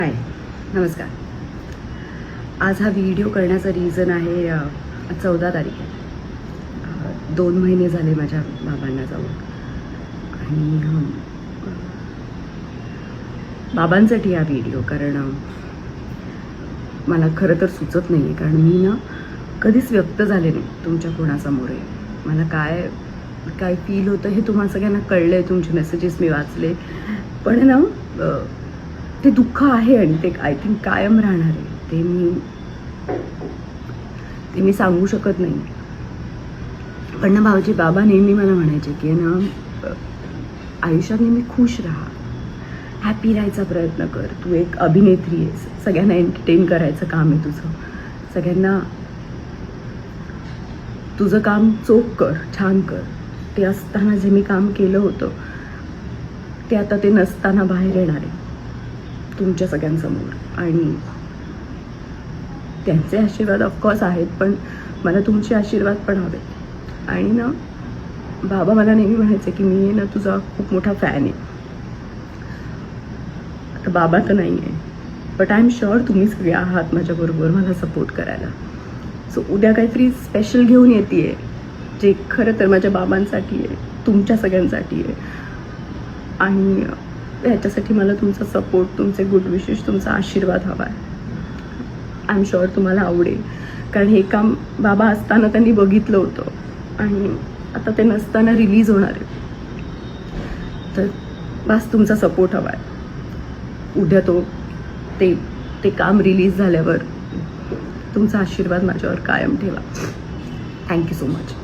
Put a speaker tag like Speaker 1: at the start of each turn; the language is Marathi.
Speaker 1: हाय, नमस्कार. आज हा व्हिडिओ करण्याचं रिझन आहे 14 तारीख आहे. 2 महिने झाले माझ्या बाबांना जाऊन आणि बाबांसाठी हा व्हिडिओ कारण मला खरं तर सुचत नाही आहे, कारण मी ना कधीच व्यक्त झाले नाही तुमच्या कोणासमोर. मला काय काय फील होतं हे तुम्हाला सगळ्यांना कळलं आहे, तुमचे मेसेजेस मी वाचले, पण ना ते दुःख आहे आणि ते आय थिंक कायम राहणार आहे. ते मी सांगू शकत नाही. पण ना भाऊजी बाबा नेहमी मला म्हणायचे की ना आयुष्यात नेहमी खुश राहा, हॅपी राहायचा प्रयत्न कर, तू एक अभिनेत्री आहेस, सगळ्यांना एंटरटेन करायचं काम आहे तुझं, सगळ्यांना तुझं काम चोख कर, छान कर. ते असताना जे मी काम केलं होतं ते आता ते नसताना बाहेर येणार आहे तुमच्या सगळ्यांसमोर. आणि त्यांचे आशीर्वाद ऑफकोर्स आहेत, पण मला तुमचे आशीर्वाद पण हवेत. आणि ना बाबा मला नेहमी म्हणायचे की मी ना तुझा खूप मोठा फॅन आहे. आता बाबा तर नाही आहे, बट आय एम शुअर तुम्ही सगळे आहात माझ्याबरोबर मला सपोर्ट करायला. सो उद्या काहीतरी स्पेशल घेऊन येते आहे, जे खरं तर माझ्या बाबांसाठी आहे, तुमच्या सगळ्यांसाठी आहे. आणि ह्याच्यासाठी मला तुमचा सपोर्ट, तुमचे गुड विशेस, तुमचा आशीर्वाद हवा आहे. आय एम शुअर तुम्हाला आवडेल, कारण हे काम बाबा असताना त्यांनी बघितलं होतं आणि आता ते नसताना रिलीज होणार आहे. तर बस तुमचा सपोर्ट हवा आहे. उद्या ते काम रिलीज झाल्यावर तुमचा आशीर्वाद माझ्यावर कायम ठेवा. Thank you so much.